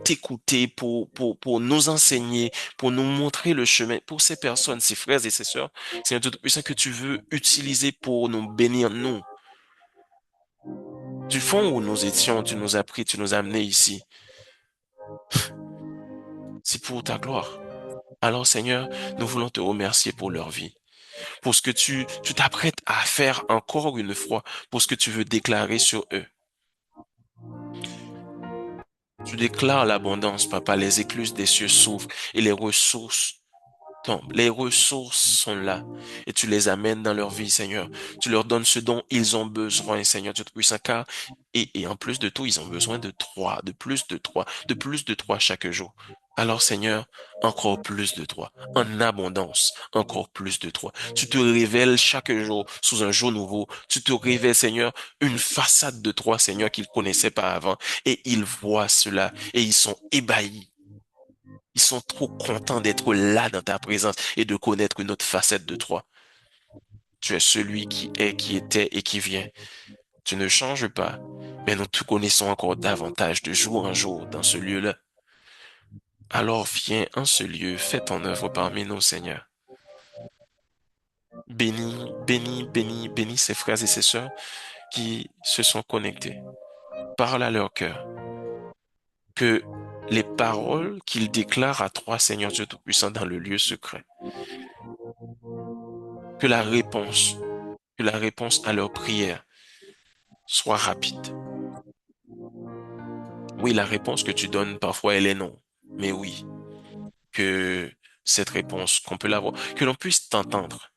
t'écouter, pour nous enseigner, pour nous montrer le chemin, pour ces personnes, ces frères et ces sœurs, Seigneur Dieu Tout-Puissant, que tu veux utiliser pour nous bénir, nous. Du fond où nous étions, tu nous as pris, tu nous as amenés ici. C'est pour ta gloire. Alors, Seigneur, nous voulons te remercier pour leur vie, pour ce que tu t'apprêtes à faire encore une fois, pour ce que tu veux déclarer sur eux. Tu déclares l'abondance, Papa, les écluses des cieux s'ouvrent et les ressources tombent. Les ressources sont là et tu les amènes dans leur vie, Seigneur. Tu leur donnes ce dont ils ont besoin, Seigneur Dieu Tout-Puissant, car, et en plus de tout, ils ont besoin de trois, de plus de trois chaque jour. Alors, Seigneur, encore plus de toi, en abondance, encore plus de toi. Tu te révèles chaque jour sous un jour nouveau. Tu te révèles, Seigneur, une façade de toi, Seigneur, qu'ils connaissaient pas avant. Et ils voient cela et ils sont ébahis. Ils sont trop contents d'être là dans ta présence et de connaître une autre facette de toi. Tu es celui qui est, qui était et qui vient. Tu ne changes pas, mais nous te connaissons encore davantage de jour en jour dans ce lieu-là. Alors viens en ce lieu, fais ton œuvre parmi nous, Seigneur. Bénis, bénis, bénis, bénis ces frères et ces sœurs qui se sont connectés. Parle à leur cœur. Que les paroles qu'ils déclarent à toi, Seigneur Dieu Tout-Puissant, dans le lieu secret, que la réponse, que la réponse à leur prière soit rapide. Oui, la réponse que tu donnes, parfois, elle est non. Mais oui, que cette réponse, qu'on peut l'avoir, que l'on puisse t'entendre,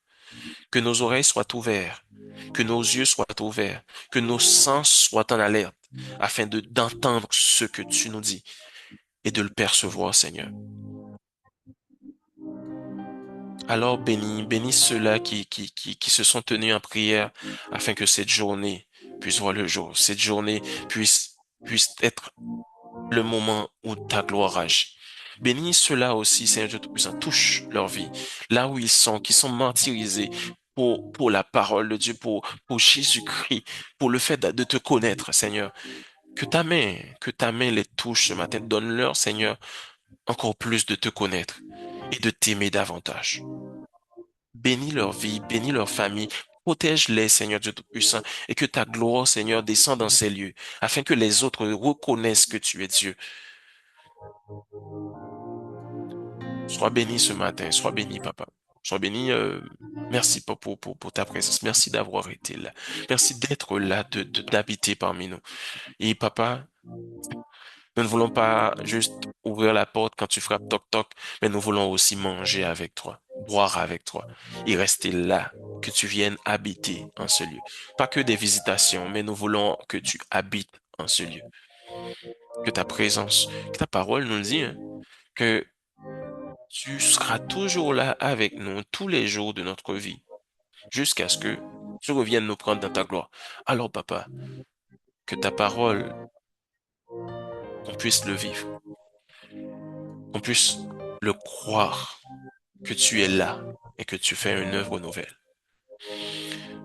que nos oreilles soient ouvertes, que nos yeux soient ouverts, que nos sens soient en alerte, afin d'entendre ce que tu nous dis et de le percevoir, Seigneur. Alors bénis, bénis ceux-là qui se sont tenus en prière afin que cette journée puisse voir le jour, cette journée puisse être le moment où ta gloire agit. Bénis ceux-là aussi, Seigneur Dieu Tout-Puissant, touche leur vie, là où ils sont, qui sont martyrisés pour la parole de Dieu, pour Jésus-Christ, pour le fait de te connaître, Seigneur. Que ta main les touche ce matin. Donne-leur, Seigneur, encore plus de te connaître et de t'aimer davantage. Bénis leur vie, bénis leur famille. Protège-les, Seigneur Dieu Tout-Puissant, et que ta gloire, Seigneur, descende dans ces lieux, afin que les autres reconnaissent que tu es Dieu. Sois béni ce matin, sois béni, papa. Sois béni. Merci pour ta présence. Merci d'avoir été là. Merci d'être là, d'habiter parmi nous. Et papa, nous ne voulons pas juste ouvrir la porte quand tu frappes toc toc, mais nous voulons aussi manger avec toi, boire avec toi et rester là, que tu viennes habiter en ce lieu. Pas que des visitations, mais nous voulons que tu habites en ce lieu. Que ta présence, que ta parole nous dit, hein, que tu seras toujours là avec nous tous les jours de notre vie, jusqu'à ce que tu reviennes nous prendre dans ta gloire. Alors, papa, que ta parole, qu'on puisse le vivre, qu'on puisse le croire, que tu es là et que tu fais une œuvre nouvelle.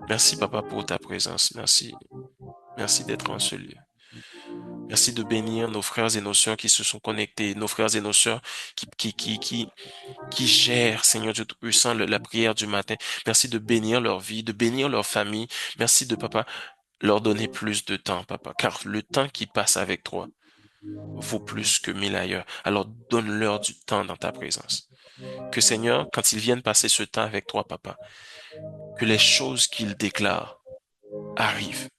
Merci, Papa, pour ta présence. Merci. Merci d'être en ce lieu. Merci de bénir nos frères et nos sœurs qui se sont connectés, nos frères et nos sœurs qui gèrent, Seigneur Dieu Tout-Puissant, la prière du matin. Merci de bénir leur vie, de bénir leur famille. Merci de, Papa, leur donner plus de temps, Papa, car le temps qu'ils passent avec toi vaut plus que mille ailleurs. Alors donne-leur du temps dans ta présence. Que Seigneur, quand ils viennent passer ce temps avec toi, Papa, que les choses qu'ils déclarent arrivent.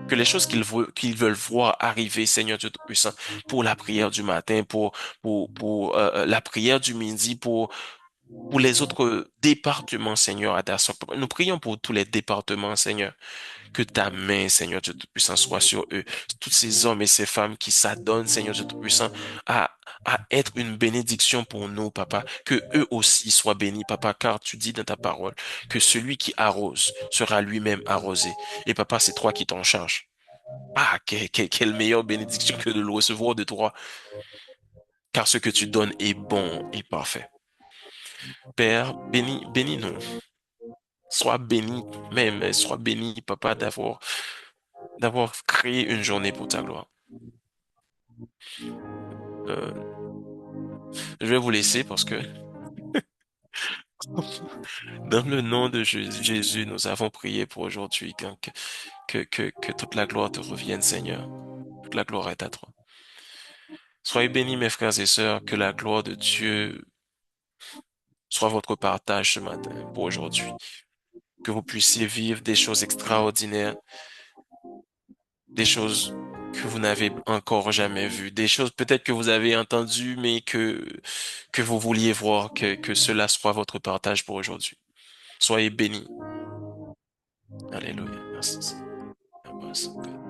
Que les choses qu'ils veulent voir arriver, Seigneur Dieu Tout-Puissant, pour la prière du matin, pour la prière du midi, pour les autres départements, Seigneur, à ta sorte. Nous prions pour tous les départements, Seigneur. Que ta main, Seigneur Dieu Tout-Puissant, soit sur eux. Tous ces hommes et ces femmes qui s'adonnent, Seigneur Dieu Tout-Puissant, à, à être une bénédiction pour nous, Papa. Que eux aussi soient bénis, Papa, car tu dis dans ta parole que celui qui arrose sera lui-même arrosé. Et Papa, c'est toi qui t'en charges. Ah, quelle meilleure bénédiction que de le recevoir de toi, car ce que tu donnes est bon et parfait. Père, bénis-nous. Sois béni, même, sois béni, Papa, d'avoir créé une journée pour ta gloire. Euh, je vais vous laisser parce que dans le nom de Jésus, nous avons prié pour aujourd'hui. Donc, que toute la gloire te revienne, Seigneur. Toute la gloire est à toi. Soyez bénis, mes frères et sœurs, que la gloire de Dieu soit votre partage ce matin, pour aujourd'hui. Que vous puissiez vivre des choses extraordinaires, des choses que vous n'avez encore jamais vues, des choses peut-être que vous avez entendues, mais que vous vouliez voir, que cela soit votre partage pour aujourd'hui. Soyez bénis. Alléluia. Merci. Seigneur.